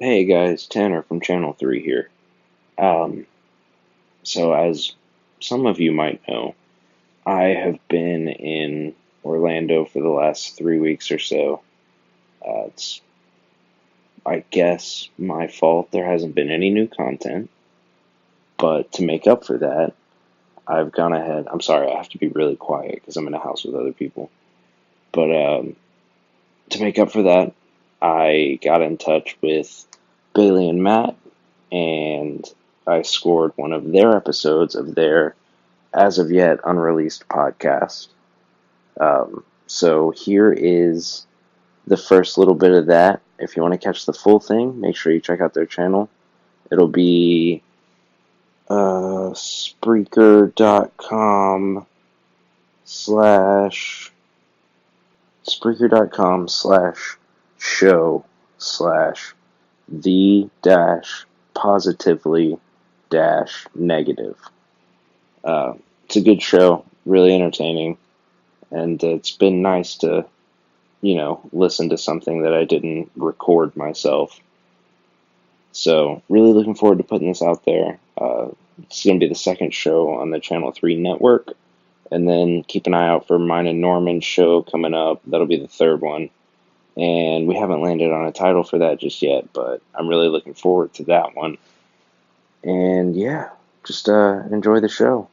Hey guys, Tanner from Channel 3 here. Um, as some of you might know, I have been in Orlando for the last 3 weeks or so. It's, I guess, my fault there hasn't been any new content, but to make up for that, I've gone ahead. I'm sorry, I have to be really quiet because I'm in a house with other people. But to make up for that, I got in touch with Bailey and Matt, and I scored one of their episodes of their as of yet unreleased podcast. So here is the first little bit of that. If you want to catch the full thing, make sure you check out their channel. It'll be Spreaker.com/show/the dash positively dash negative. It's a good show, really entertaining, and it's been nice to, listen to something that I didn't record myself. So, really looking forward to putting this out there. It's going to be the second show on the Channel 3 network, and then keep an eye out for mine and Norman's show coming up. That'll be the third one. And we haven't landed on a title for that just yet, but I'm really looking forward to that one. And yeah, just enjoy the show.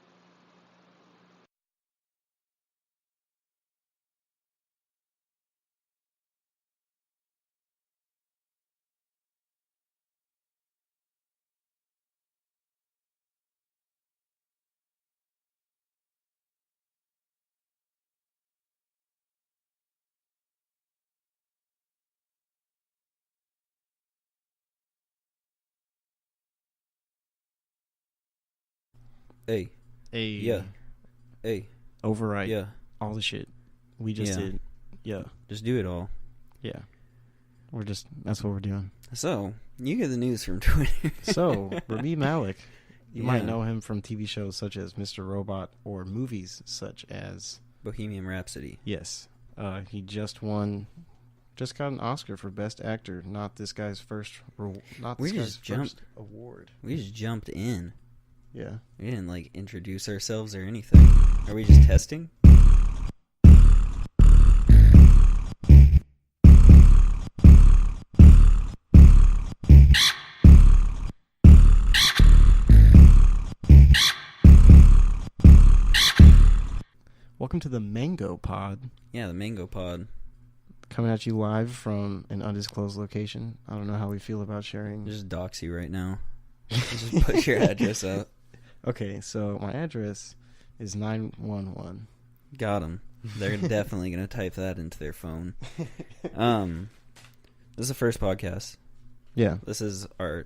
Hey. Hey. Yeah. Hey. Overwrite. Yeah. All the shit we just did. Yeah. Just do it all. Yeah. That's what we're doing. So, you get the news from Twitter. So, Rami Malek. You Yeah. might know him from TV shows such as Mr. Robot or movies such as Bohemian Rhapsody. Yes. He just got an Oscar for Best Actor. Not this guy's first award. We just jumped in. Yeah. We didn't, introduce ourselves or anything. Are we just testing? Welcome to the Mango Pod. Yeah, the Mango Pod. Coming at you live from an undisclosed location. I don't know how we feel about sharing. Just dox you right now. Just put your address up. Okay, so my address is 911. Got them. They're definitely going to type that into their phone. This is the first podcast. Yeah. This is our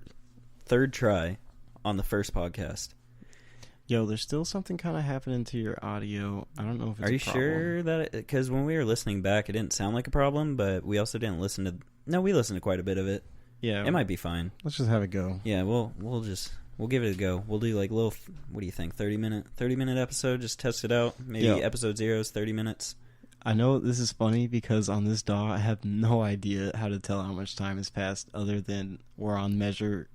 third try on the first podcast. Yo, there's still something kind of happening to your audio. I don't know if it's Are you a problem. sure that... Because when we were listening back, it didn't sound like a problem, but we also didn't listen to... No, we listened to quite a bit of it. Yeah. It might be fine. Let's just have it go. Yeah, we'll give it a go. We'll do little... What do you think? 30-minute episode? Just test it out? Maybe episode 0 is 30 minutes? I know this is funny because on this DAW, I have no idea how to tell how much time has passed other than we're on measure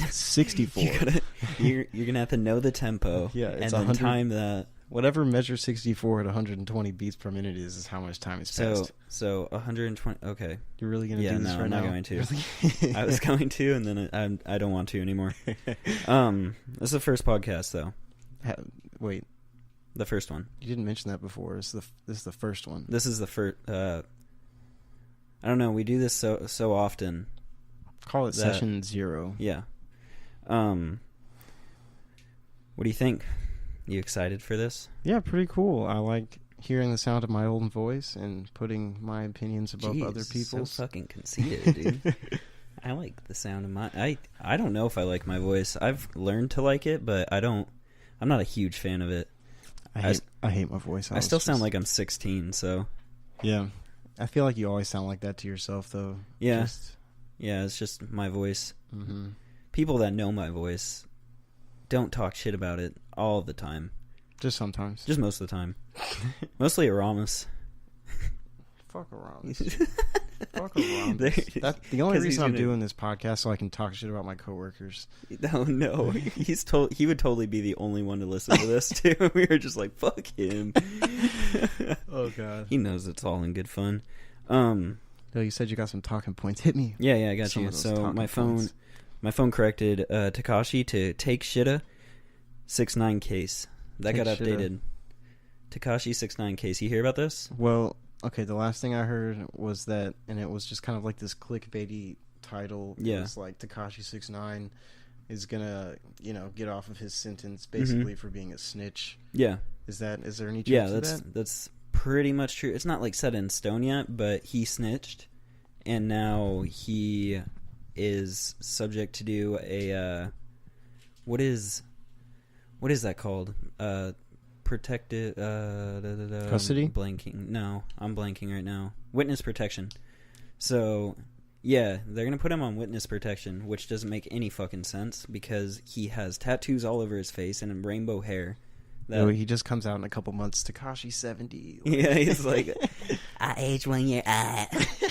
64. You're gonna have to know the tempo. Yeah, it's and then time that. Whatever measure 64 at 120 beats per minute is how much time has passed. So 120. Okay. You're really gonna do this right now? I'm not going to. Really? I was going to, and then I don't want to anymore. This is the first podcast, though. Wait. The first one. You didn't mention that before. This is the first one. This is the first. I don't know. We do this so often. Call it session 0. Yeah. What do you think? You excited for this? Yeah, pretty cool. I like hearing the sound of my own voice and putting my opinions above other people's. So fucking conceited, dude. I like the sound of my... I don't know if I like my voice. I've learned to like it, but I'm not a huge fan of it. I hate my voice. I still sound like I'm 16, so... Yeah. I feel like you always sound like that to yourself, though. Yeah. Yeah, it's just my voice. Mm-hmm. People that know my voice don't talk shit about it all the time. Just sometimes. Just most of the time. Mostly Aramis. Fuck Aramis. Fuck around. That's the only reason I'm doing this podcast, so I can talk shit about my coworkers. No, he would totally be the only one to listen to this too. We were just like, fuck him. Oh god. He knows it's all in good fun. No, you said you got some talking points. Hit me. Yeah, I got you. So my phone corrected Takashi to take shitta 6ix9ine case. That got updated. Takashi 6ix9ine case. You hear about this? Well, okay, the last thing I heard was that, and it was just kind of like this clickbaity title. Yeah. It was like Takashi 6ix9ine is gonna, get off of his sentence basically for being a snitch. Yeah. Is there any truth to that? That's pretty much true. It's not like set in stone yet, but he snitched, and now he is subject to do a what is that called? Protective custody? I'm blanking right now. Witness protection. So yeah, they're gonna put him on witness protection, which doesn't make any fucking sense because he has tattoos all over his face and rainbow hair. He just comes out in a couple months. Takashi 70. Yeah, he's like, I aged 1 year.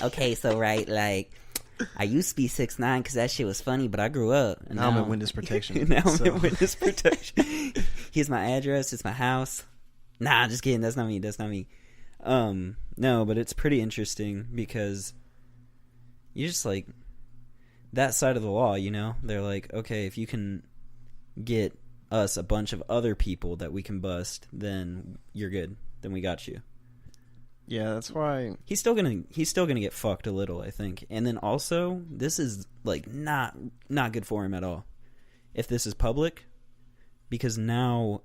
Okay, so right, like, I used to be 6'9" because that shit was funny, but I grew up. And now I'm in witness protection. Now I'm in witness protection. Here's my address. It's my house. Nah, just kidding. That's not me. No, but it's pretty interesting because you just like that side of the law. They're like, okay, if you can get us a bunch of other people that we can bust, then you're good. Then we got you. Yeah, that's why he's still gonna get fucked a little, I think. And then also, this is like not good for him at all. If this is public, because now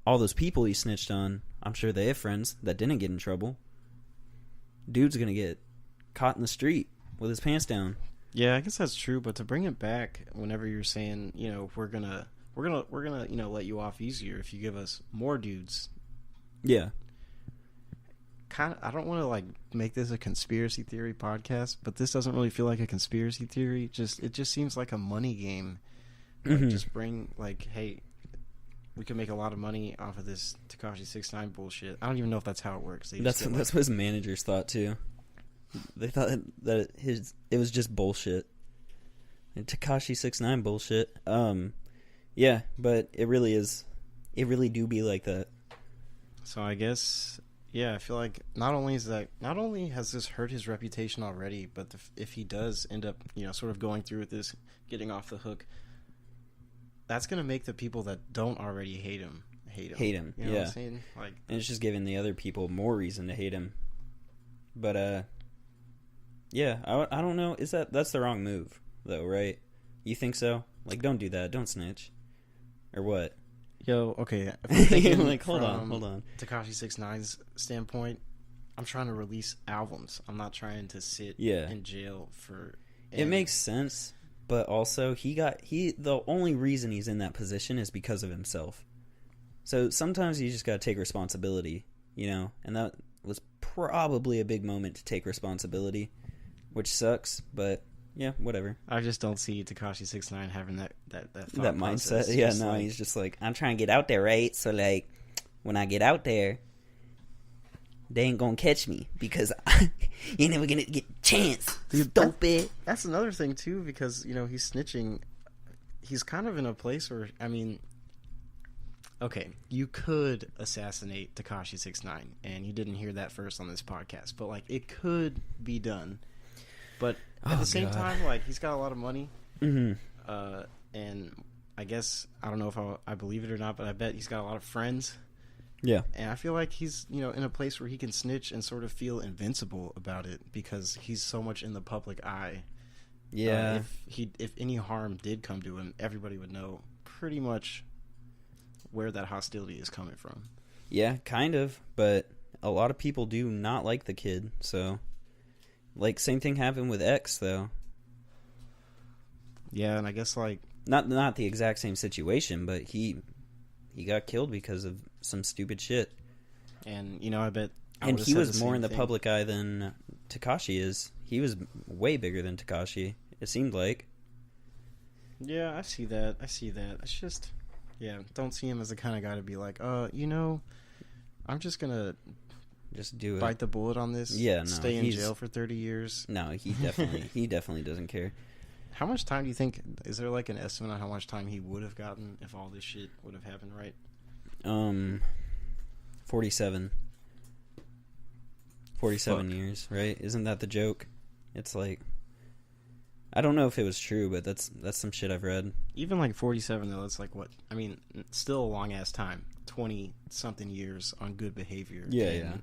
all those people he snitched on, I'm sure they have friends that didn't get in trouble. Dude's gonna get caught in the street with his pants down. Yeah, I guess that's true. But to bring it back, whenever you're saying, we're gonna let you off easier if you give us more dudes. Yeah. I don't want to like make this a conspiracy theory podcast, but this doesn't really feel like a conspiracy theory. It just seems like a money game. Like, just bring like, hey, we can make a lot of money off of this Tekashi 6ix9ine bullshit. I don't even know if that's how it works. That's what his managers thought too. They thought that it was just bullshit. And Tekashi 6ix9ine bullshit. Yeah, but it really is. It really do be like that. So I guess, yeah, I feel like not only has this hurt his reputation already, but if he does end up, sort of going through with this, getting off the hook, that's gonna make the people that don't already hate him. You know what I'm saying? Like, and it's just giving the other people more reason to hate him. But yeah, I don't know. That's the wrong move though, right? You think so? Like, don't do that. Don't snitch. Or what? Yo, okay. If like, hold on. Tekashi 6ix9ine's standpoint, I'm trying to release albums. I'm not trying to sit in jail for. It makes sense, but also the only reason he's in that position is because of himself. So sometimes you just gotta take responsibility, and that was probably a big moment to take responsibility, which sucks, but. Yeah, whatever. I just don't see Tekashi 6ix9ine having that mindset. Process. Yeah, no, he's just like, I'm trying to get out there, right? So like, when I get out there, they ain't gonna catch me because you ain't never gonna get a chance. Stupid. That's another thing too, because he's snitching. He's kind of in a place where, I mean, okay, you could assassinate Tekashi 6ix9ine, and you didn't hear that first on this podcast, but like, it could be done. But at the same time, like, he's got a lot of money, and I guess, I don't know if I believe it or not, but I bet he's got a lot of friends. Yeah. And I feel like he's, in a place where he can snitch and sort of feel invincible about it because he's so much in the public eye. Yeah. If any harm did come to him, everybody would know pretty much where that hostility is coming from. Yeah, kind of, but a lot of people do not like the kid, so... Like, same thing happened with X, though. Yeah, and I guess, like... Not the exact same situation, but he got killed because of some stupid shit. And, I bet... And he was more in the public eye than Tekashi is. He was way bigger than Tekashi, it seemed like. Yeah, I see that. It's just... Yeah, don't see him as the kind of guy to be like, I'm just gonna Just do it. Bite the bullet on this. Yeah, no, stay in jail for 30 years. No, he definitely doesn't care. How much time do you think? Is there like an estimate on how much time he would have gotten if all this shit would have happened right? 47 years, right? Isn't that the joke? It's like, I don't know if it was true, but that's some shit I've read. Even like 47 though, that's like what? I mean, still a long ass time. 20 something years on good behavior. Yeah, yeah.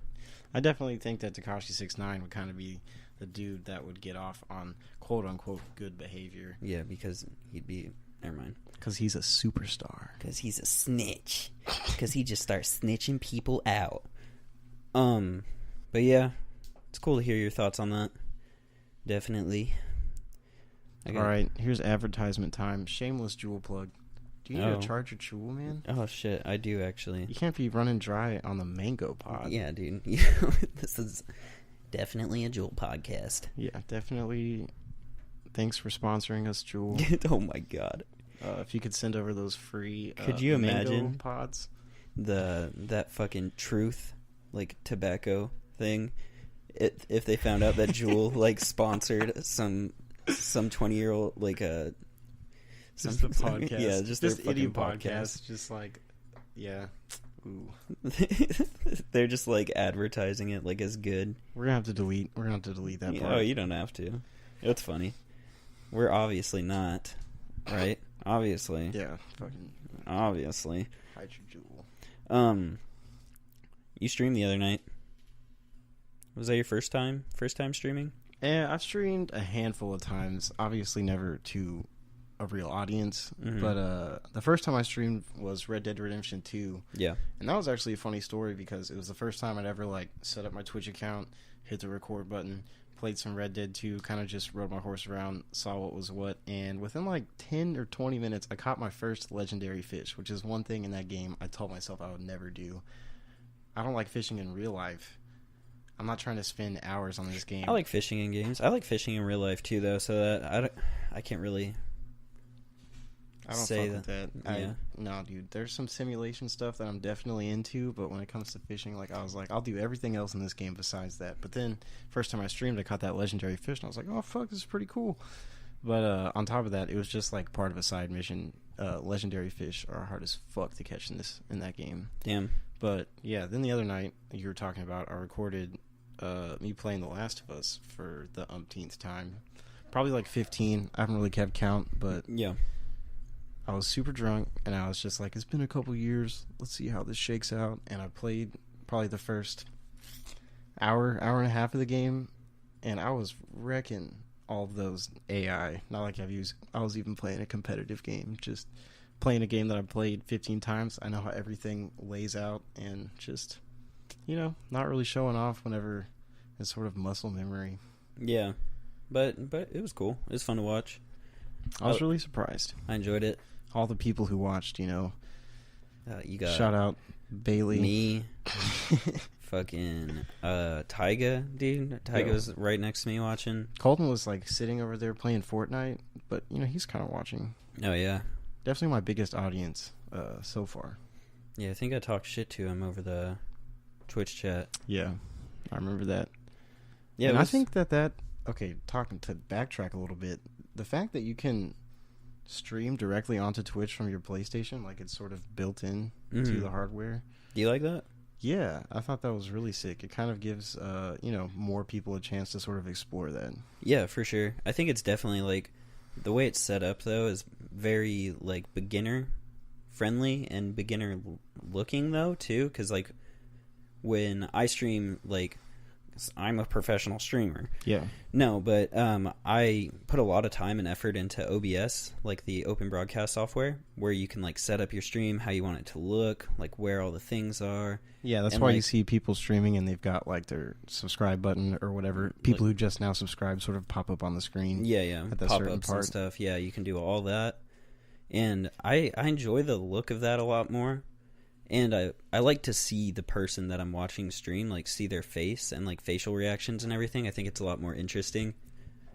I definitely think that Tekashi 6ix9ine would kind of be the dude that would get off on quote unquote good behavior. Yeah, because he'd be. Never mind. Because he's a superstar. Because he's a snitch. Because he just starts snitching people out. But yeah, it's cool to hear your thoughts on that. Definitely. All right, here's advertisement time. Shameless Juul plug. Do you need a charger Juul, man? Oh shit, I do actually. You can't be running dry on the mango pod. Yeah, dude. This is definitely a Juul podcast. Yeah, definitely. Thanks for sponsoring us, Juul. Oh my god. If you could send over those free Could you mango imagine pods? that fucking truth, like, tobacco thing, if they found out that Juul like sponsored some 20-year-old like Just the podcast. Yeah, just their fucking idiot podcast. Just like, yeah. Ooh. They're just like advertising it like as good. We're gonna have to delete that part. Oh, you don't have to. It's funny. We're obviously not, right? Obviously. Yeah, fucking Obviously. hide your Juul. You streamed the other night. Was that your first time streaming? Yeah, I've streamed a handful of times. Obviously, never to a real audience. Mm-hmm. But the first time I streamed was Red Dead Redemption 2. Yeah. And that was actually a funny story because it was the first time I'd ever like set up my Twitch account, hit the record button, played some Red Dead 2, kind of just rode my horse around, saw what was what, and within like 10 or 20 minutes, I caught my first legendary fish, which is one thing in that game I told myself I would never do. I don't like fishing in real life. I'm not trying to spend hours on this game. I like fishing in games. I like fishing in real life too, though, so that I can't really I don't say fuck with that. Yeah. No, dude. There's some simulation stuff that I'm definitely into, but when it comes to fishing, like I was like, I'll do everything else in this game besides that. But then, first time I streamed, I caught that legendary fish, and I was like, oh fuck, this is pretty cool. But on top of that, it was just like part of a side mission. Legendary fish are hard as fuck to catch in that game. Damn. But yeah, then the other night you were talking about, I recorded me playing The Last of Us for the umpteenth time. Probably like 15. I haven't really kept count, but Yeah. I was super drunk, and I was just like, it's been a couple years. Let's see how this shakes out. And I played probably the first hour and a half of the game, and I was wrecking all of those AI. Not like I was even playing a competitive game. Just playing a game that I've played 15 times. I know how everything lays out, and just, not really showing off whenever it's sort of muscle memory. Yeah. But it was cool. It was fun to watch. I was really surprised. I enjoyed it. All the people who watched, You got shout out Bailey. me, fucking Tyga, dude. Tyga was right next to me watching. Colton was like sitting over there playing Fortnite, but he's kind of watching. Oh yeah. Definitely my biggest audience so far. Yeah, I think I talked shit to him over the Twitch chat. Yeah, I remember that. Yeah, and I think that talking to backtrack a little bit, the fact that you can stream directly onto Twitch from your PlayStation, like it's sort of built in to the hardware. Do you like that? Yeah, I thought that was really sick. It kind of gives more people a chance to sort of explore that. Yeah, for sure. I think it's definitely like the way it's set up though is very like beginner friendly and beginner looking though too, because like when I stream, like I'm a professional streamer. Yeah. No, but I put a lot of time and effort into OBS, like the open broadcast software, where you can like set up your stream how you want it to look, like where all the things are. Yeah, that's and why like, you see people streaming and they've got like their subscribe button or whatever. People who just now subscribe sort of pop up on the screen. Yeah. At that certain Pop-ups part. and stuff. Yeah, you can do all that. And I enjoy the look of that a lot more. And I like to see the person that I'm watching stream, like see their face and like facial reactions and everything. I think it's a lot more interesting.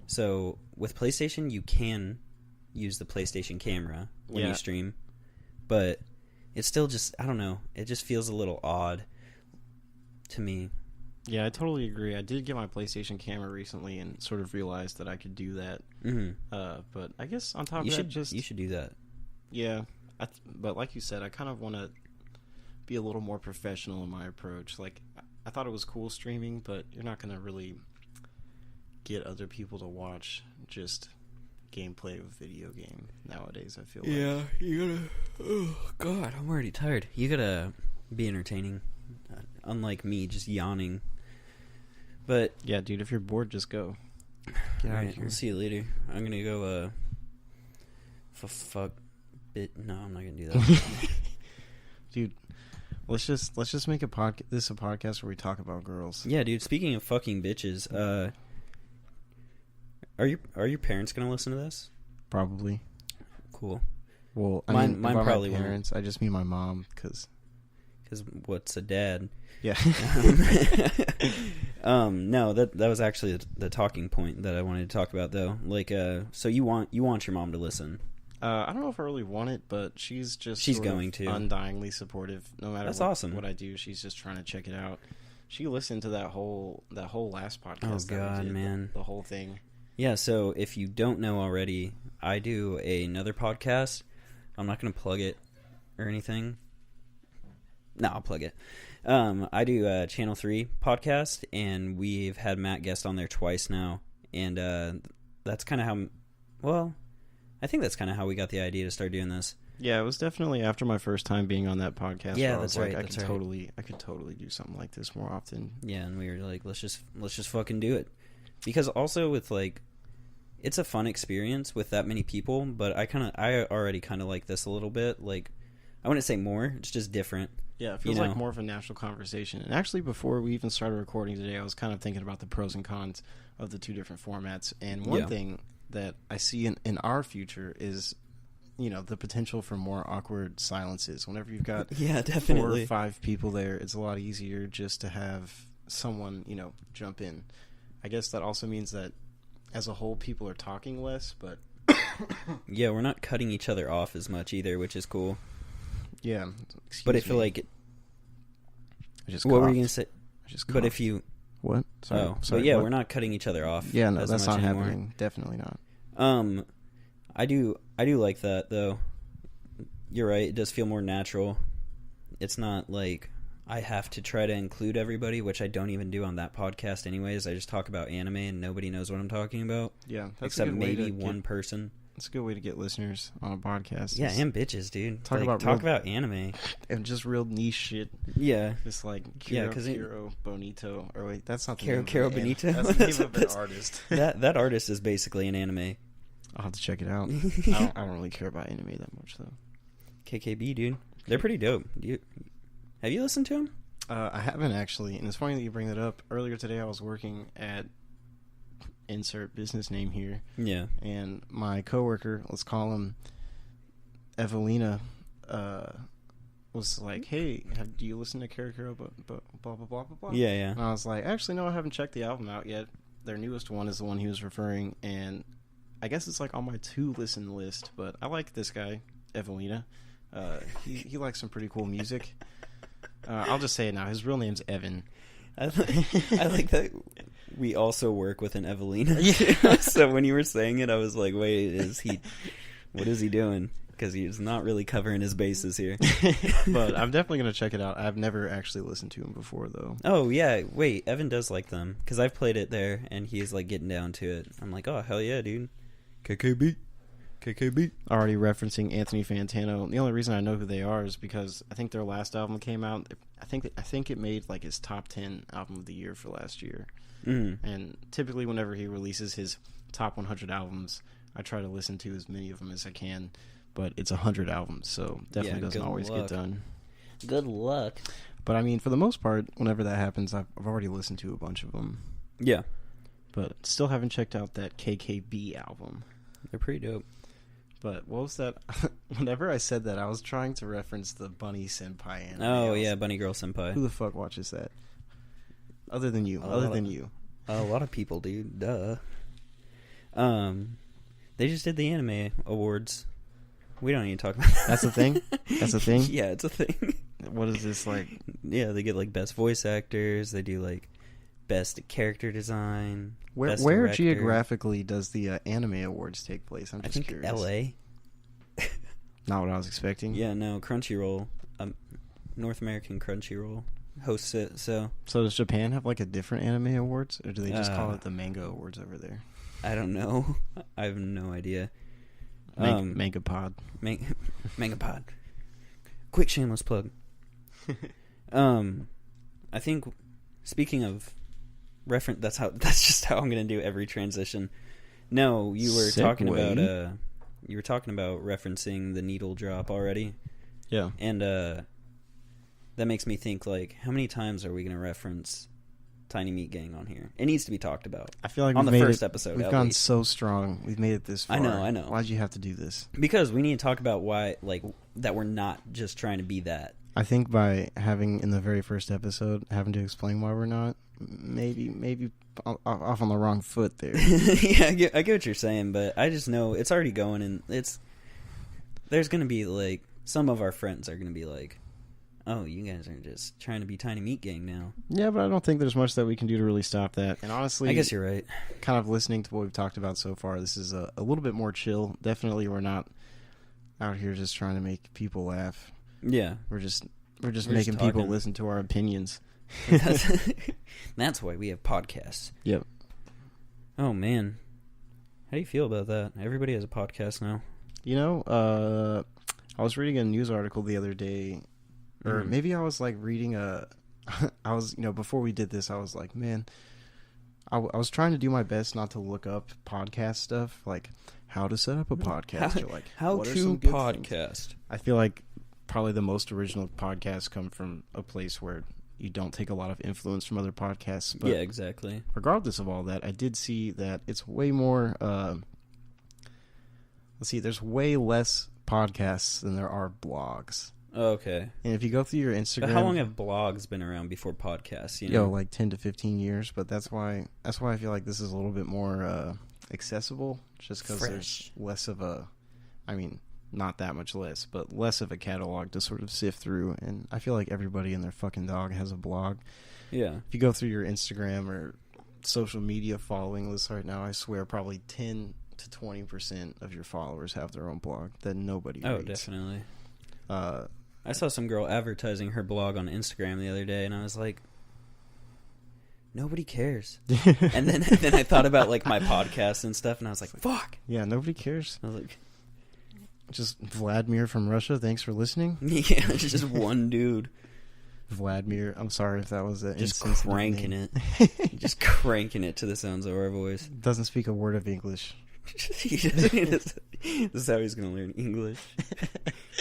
So with PlayStation, you can use the PlayStation camera when you stream, but it's still just, I don't know, it just feels a little odd to me. Yeah, I totally agree. I did get my PlayStation camera recently and sort of realized that I could do that. Mm-hmm. But I guess on top You of should that, you should do that. yeah. But like you said, I kind of want to be a little more professional in my approach. Like, I thought it was cool streaming, but you're not going to really get other people to watch just gameplay of a video game nowadays, I feel like. Yeah, you gotta. Oh God, I'm already tired. You gotta be entertaining, unlike me, just yawning. But Yeah, dude, if you're bored, just go. Get out alright, of here. we'll see you later. I'm gonna go. Fuck. Bit. No, I'm not gonna do that. Dude, let's just make a podcast where we talk about girls. Yeah, dude. Speaking of fucking bitches, are your parents gonna listen to this? Probably. Cool. Well, I Mine mean, by probably my won't. parents. I just mean my mom, because Because what's a dad? yeah. No, that was actually the talking point that I wanted to talk about, though. Like, so you want your mom to listen? I don't know if I really want it, but she's She's going to. undyingly supportive. No matter That's what, awesome. what I do, she's just trying to check it out. She listened to that whole last podcast. Oh, that we God, did, man. the whole thing. Yeah. So if you don't know already, I do another podcast. I'm not going to plug it or anything. No, I'll plug it. I do a Channel 3 podcast, and we've had Matt guest on there twice now, and that's kind of how. Well, I think that's kind of how we got the idea to start doing this. Yeah, it was definitely after my first time being on that podcast. Yeah, where I was that's like, right, I that's could right. I could totally do something like this more often. Yeah, and we were like, let's just fucking do it, because also with like, it's a fun experience with that many people. But I already kind of like this a little bit. Like, I wouldn't say more. It's just different. Yeah, it feels You like know. more of a natural conversation. And actually, before we even started recording today, I was kind of thinking about the pros and cons of the two different formats. And one Yeah. thing that I see in our future is, the potential for more awkward silences. Whenever you've got Yeah, 4 or 5 people there, it's a lot easier just to have someone, jump in. I guess that also means that as a whole, people are talking less, but Yeah, we're not cutting each other off as much either, which is cool. yeah. But I feel like, I just what were coughed. you gonna say? I just But if coughed. you, What? Sorry. oh, sorry. but yeah, what? we're not cutting each other off. Yeah, no, as that's much not anymore. happening. Definitely not. I do like that though. You're right. It does feel more natural. It's not like I have to try to include everybody, which I don't even do on that podcast anyways. I just talk about anime and nobody knows what I'm talking about. Yeah, that's Except a good way maybe to one get, person. That's a good way to get listeners on a podcast. Yeah, is- and bitches, dude. Talk Like, about talk real- about anime. and just real niche shit. Yeah. Just like Yeah, Kiro, 'cause it- Kiro Bonito. Or wait, that's not the Kiro- name Kiro of an Bonito? That's the name of an That's- artist. that artist is basically an anime. I'll have to check it out. I don't really care about anime that much though. KKB, dude. They're pretty dope. Have you listened to them? I haven't actually, and it's funny that you bring that up. Earlier today, I was working at insert business name here, Yeah. and my coworker, let's call him Evelina, was like, "Hey, do you listen to Karikiro? But blah blah blah blah blah." Yeah, yeah. And I was like, "Actually, no, I haven't checked the album out yet. Their newest one is the one he was referring, and I guess it's like on my to listen list. But I like this guy, Evelina. He likes some pretty cool music. I'll just say it now. His real name's Evan. I like that we also work with an Evelina. Yeah. So when you were saying it, I was like, wait, what is he doing? Because he's not really covering his bases here. But I'm definitely going to check it out. I've never actually listened to him before, though. Oh, yeah. Wait, Evan does like them. Because I've played it there, and he's like getting down to it. I'm like, oh, hell yeah, dude. KKB. Already referencing Anthony Fantano. The only reason I know who they are is because I think their last album came out. I think it made like his top 10 album of the year for last year. Mm-hmm. And typically, whenever he releases his top 100 albums, I try to listen to as many of them as I can. But it's 100 albums, so definitely doesn't good always luck. get done. Good luck. But I mean, for the most part, whenever that happens, I've already listened to a bunch of them. Yeah. But still haven't checked out that KKB album. They're pretty dope. But what was that? Whenever I said that, I was trying to reference the Bunny Senpai anime. Oh, I was yeah, like, Bunny Girl Senpai. who the fuck watches that? Other than you. A lot of people, dude. Duh. They just did the anime awards. We don't need to talk about that. That's a thing? That's a thing? Yeah, it's a thing. What is this like? Yeah, they get like best voice actors. They do like best character design. Where best director. geographically does the anime awards take place? I'm I just think curious. L.A. Not what I was expecting. Yeah, no, Crunchyroll, North American Crunchyroll hosts it. So does Japan have like a different anime awards, or do they just call it the manga awards over there? I don't know. I have no idea. Manga Pod. Manga Pod. Quick shameless plug. I think speaking of reference, that's just how I'm gonna do every transition. No, you were talking about referencing the needle drop already. Yeah. And that makes me think, like, how many times are we gonna reference Tiny Meat Gang on here? It needs to be talked about. I feel like on the first episode. We've gone so strong. We've made it this far. I know. Why'd you have to do this? Because we need to talk about why, like, that we're not just trying to be that. I think by having in the very first episode having to explain why we're not, maybe off on the wrong foot there. Yeah, I get what you're saying, but I just know it's already going, and there's gonna be like some of our friends are gonna be like, oh, you guys are just trying to be Tiny Meat Gang now. Yeah, but I don't think there's much that we can do to really stop that. And honestly, I guess you're right. Kind of listening to what we've talked about so far, this is a little bit more chill. Definitely, we're not out here just trying to make people laugh. Yeah, we're just making people listen to our opinions. That's why we have podcasts. Yep. Oh man, how do you feel about that? Everybody has a podcast now. You know, I was reading a news article the other day, or maybe I was like reading I was, before we did this, I was like, man, I was trying to do my best not to look up podcast stuff, like how to set up a podcast, or like how what to podcast. Things? I feel like probably the most original podcasts come from a place where you don't take a lot of influence from other podcasts. But yeah, exactly. Regardless of all that, I did see that it's way more. There's way less podcasts than there are blogs. Okay. And if you go through your Instagram, but how long have blogs been around before podcasts? Like 10 to 15 years. But that's why I feel like this is a little bit more accessible, just because there's less of a. I mean, not that much less, but less of a catalog to sort of sift through. And I feel like everybody and their fucking dog has a blog. Yeah. If you go through your Instagram or social media following list right now, I swear probably 10 to 20% of your followers have their own blog that nobody reads. Oh, definitely. I saw some girl advertising her blog on Instagram the other day, and I was like, nobody cares. And then I thought about like my podcast and stuff, and I was like, fuck. Yeah, nobody cares. I was like, just Vladimir from Russia, thanks for listening. Yeah, it's just one dude. Vladimir, I'm sorry if that was a just cranking it. Just cranking it to the sounds of our voice. Doesn't speak a word of English. This is how he's gonna learn English.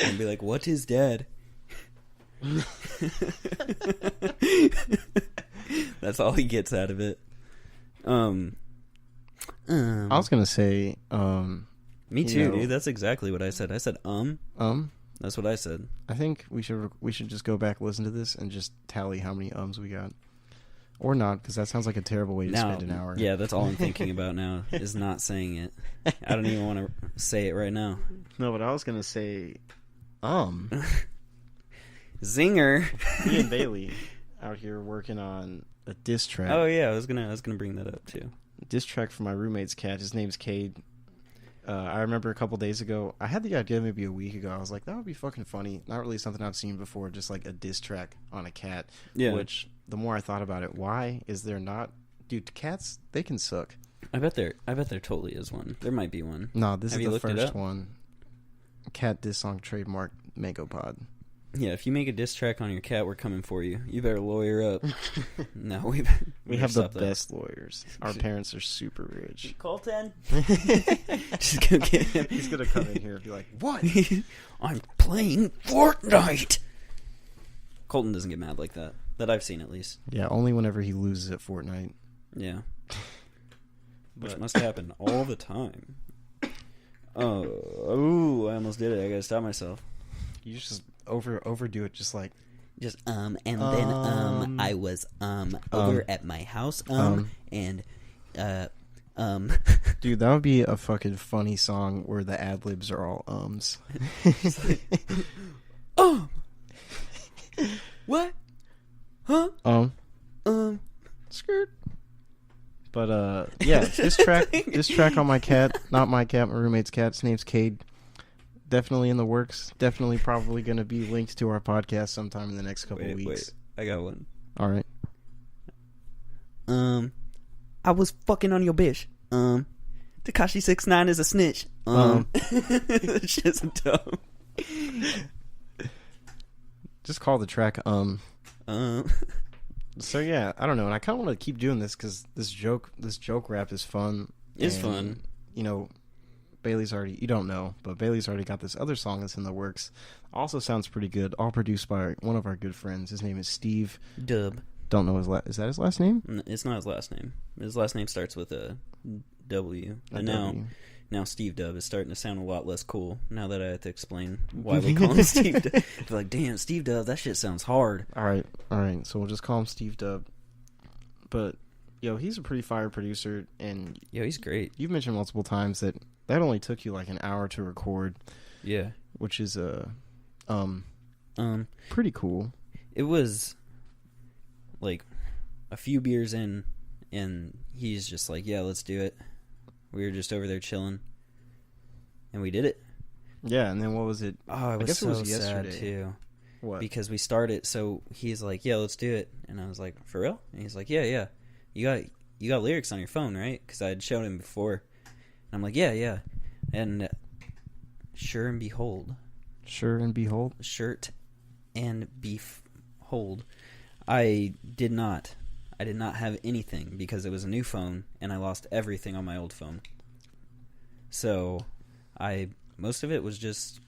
And be like, what is dead? That's all he gets out of it. I was gonna say, me too, dude. That's exactly what I said. I said, That's what I said. I think we should just go back, listen to this, and just tally how many ums we got. Or not, because that sounds like a terrible way to spend an hour. Yeah, that's all I'm thinking about now, is not saying it. I don't even want to say it right now. No, but I was going to say, Zinger. Me and Bailey out here working on a diss track. Oh, yeah, I was gonna bring that up, too. Diss track for my roommate's cat. His name's Cade. I remember a couple days ago, I had the idea maybe a week ago. I was like, that would be fucking funny. Not really something I've seen before, just like a diss track on a cat. Yeah. Which, the more I thought about it, why is there not? Dude, cats, they can suck. I bet there totally is one. There might be one. No, this is the first one. Cat diss song trademark Mango Pod. Yeah, if you make a diss track on your cat, we're coming for you. You better lawyer up. No, we have the best lawyers. Our parents are super rich. Colton? Just go get him. He's going to come in here and be like, what? I'm playing Fortnite. Colton doesn't get mad like that. That I've seen, at least. Yeah, only whenever he loses at Fortnite. Yeah. Which must happen all the time. Oh, I almost did it. I gotta stop myself. You just overdo it, just like... and then I was over at my house and Dude, that would be a fucking funny song where the ad-libs are all ums. What? Huh? Skirt. But yeah, this track on my cat, not my cat, my roommate's cat. His name's Cade. Definitely in the works. Definitely probably going to be linked to our podcast sometime in the next couple weeks. Wait, I got one. All right. I was fucking on your bitch. Tekashi 69 is a snitch. That shit's dumb. Just call the track So yeah, I don't know, and I kind of want to keep doing this because this joke rap is fun. It's fun. You know, Bailey's already, you don't know, but Bailey's already got this other song that's in the works. Also sounds pretty good. All produced by one of our good friends. His name is Steve Dub. Don't know is that his last name? It's not his last name. His last name starts with a W. And now Steve Dub is starting to sound a lot less cool now that I have to explain why we call him Steve Dub. They're like, damn, Steve Dub, that shit sounds hard. All right. So we'll just call him Steve Dub. But, yo, he's a pretty fire producer, and Yo, he's great. You've mentioned multiple times that only took you like an hour to record. Yeah. Which is pretty cool. It was like a few beers in, and he's just like, yeah, let's do it. We were just over there chilling, and we did it. Yeah, and then what was it? Oh, it was so sad too. What? Because we started, so he's like, yeah, let's do it. And I was like, for real? And he's like, yeah. You got lyrics on your phone, right? Because I had shown him before. And I'm like, yeah. And sure and behold. Shirt and behold. I did not have anything because it was a new phone, and I lost everything on my old phone. So most of it was just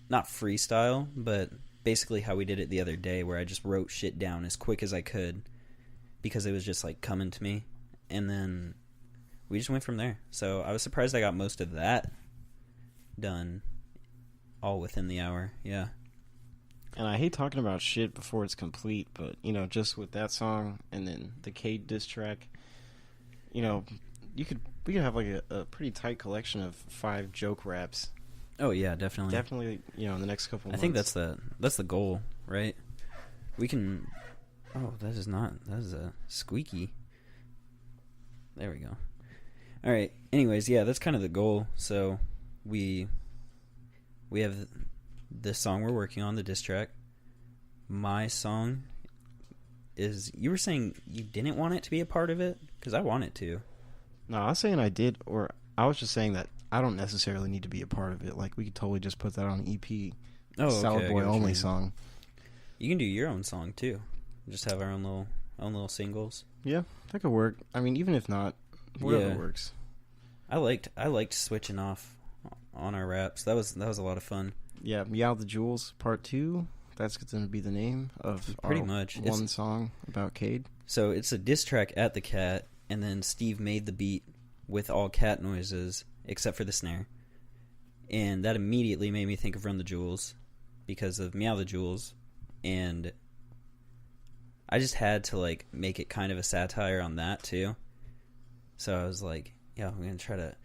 not freestyle, but basically how we did it the other day, where I just wrote shit down as quick as I could because it was just like coming to me, and then we just went from there. So I was surprised I got most of that done all within the hour. Yeah. And I hate talking about shit before it's complete, but, you know, just with that song and then the Cade diss track, you know, we could have like a pretty tight collection of 5 joke raps. Oh yeah, definitely. Definitely, you know, in the next couple months. I think that's the goal, right? We can. Oh, that is a squeaky. There we go. All right. Anyways, yeah, that's kind of the goal. So we have this song we're working on, the diss track. My song is. You were saying you didn't want it to be a part of it? Because I want it to. No, I was saying I did, or I was just saying that I don't necessarily need to be a part of it. Like, we could totally just put that on an EP. Oh, Salad Boy only song. You can do your own song too. Just have our own little singles. Yeah, that could work. I mean, even if not, whatever works. I liked switching off on our raps. That was a lot of fun. Yeah, Meow the Jewels Part 2. That's going to be the name of pretty much one song about Cade. So it's a diss track at the cat, and then Steve made the beat with all cat noises except for the snare. And that immediately made me think of Run the Jewels because of Meow the Jewels. And I just had to like make it kind of a satire on that too. So I was like, yeah, I'm going to try to.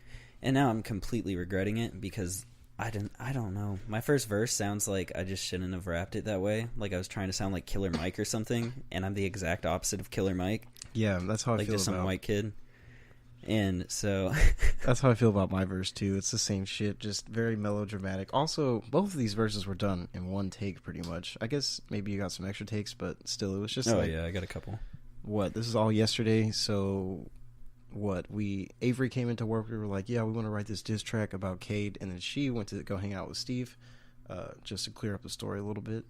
And now I'm completely regretting it because I don't know. My first verse sounds like I just shouldn't have rapped it that way. Like I was trying to sound like Killer Mike or something, and I'm the exact opposite of Killer Mike. Yeah, that's how I feel about. Like just some white kid. And so that's how I feel about my verse too. It's the same shit, just very melodramatic. Also, both of these verses were done in one take pretty much. I guess maybe you got some extra takes, but still it was just yeah, I got a couple. This is all yesterday, so Avery came into work, we were like, yeah, we want to write this diss track about Cade, and then she went to go hang out with Steve, just to clear up the story a little bit.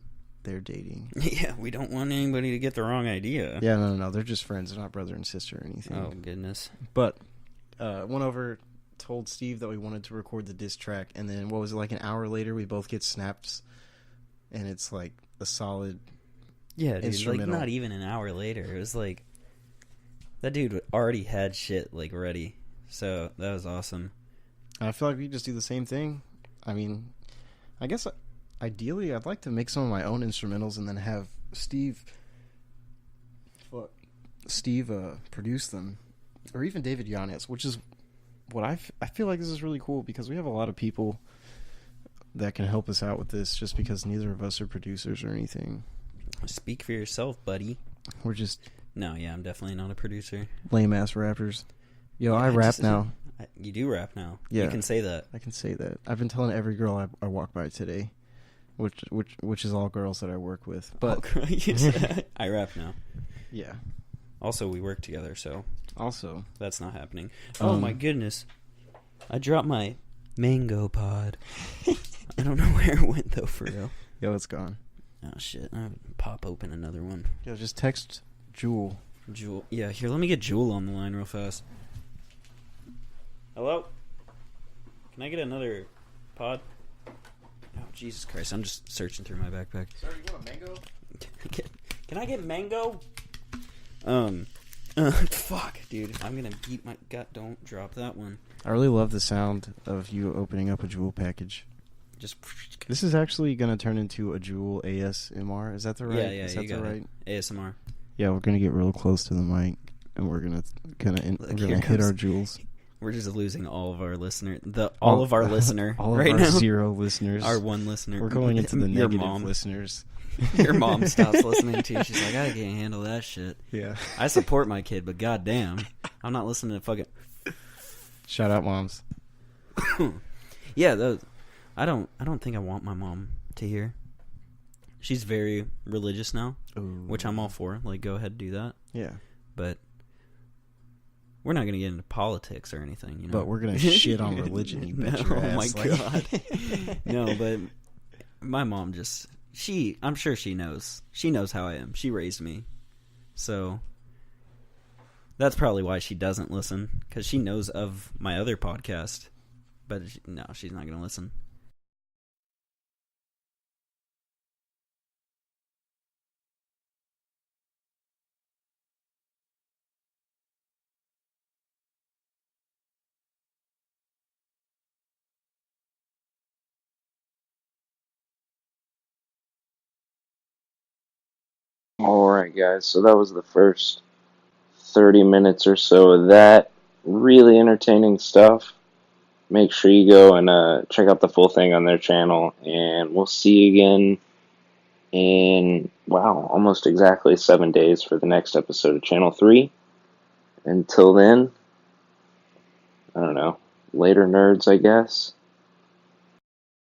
They're dating. Yeah, we don't want anybody to get the wrong idea. Yeah, no, they're just friends. They're not brother and sister or anything. Oh, goodness. But went over, told Steve that we wanted to record the diss track, and then, what was it, like an hour later, we both get snaps, and it's like a solid instrumental. Like not even an hour later. It was like, that dude already had shit, like, ready. So, that was awesome. And I feel like we could just do the same thing. I mean, I guess ideally, I'd like to make some of my own instrumentals and then have Steve produce them. Or even David Yanez, which is what I feel like this is really cool because we have a lot of people that can help us out with this just because neither of us are producers or anything. Speak for yourself, buddy. We're just No, yeah, I'm definitely not a producer. Lame ass rappers. Yo, Yeah, I rap just- now. You do rap now. Yeah. You can say that. I can say that. I've been telling every girl I walk by today, which is all girls that I work with. But I rap now. yeah. Also, we work together, so Also, that's not happening. Oh my goodness. I dropped my mango pod. I don't know where it went, though, for real. yo, it's gone. Oh, shit. I'll pop open another one. Yo, just text Jewel. Jewel. Yeah, here, let me get Jewel on the line real fast. Hello? Can I get another pod? Oh, Jesus Christ. I'm just searching through my backpack. Sir, you want a mango? Can I get mango? Fuck, dude. I'm gonna beat my gut. Don't drop that one. I really love the sound of you opening up a Jewel package. Just. This is actually gonna turn into a Jewel ASMR. Is that the right? Yeah, is you that got the right? it. ASMR. Yeah, we're gonna get real close to the mic, and we're gonna here hit comes- our jewels. We're just losing all of our listener. All of our listener all of right our now. 0 listeners. Our one listener. We're going into the Your negative mom. listeners. Your mom stops listening too. She's like, I can't handle that shit. Yeah. I support my kid, but goddamn, I'm not listening to fucking. Shout out, moms. Yeah, those. I don't think I want my mom to hear. She's very religious now, Ooh. which I'm all for. Like, go ahead, do that. Yeah. But we're not gonna get into politics or anything, you know. But we're gonna shit on religion. You bet your Oh my ass. Like- god. No, but my mom just I'm sure she knows. She knows how I am. She raised me. So that's probably why she doesn't listen, cuz she knows of my other podcast. But no, she's not going to listen. Alright, guys, so that was the first 30 minutes or so of that. Really entertaining stuff. Make sure you go and check out the full thing on their channel, and we'll see you again in, wow, almost exactly 7 days for the next episode of Channel 3. Until then, I don't know, later nerds, I guess.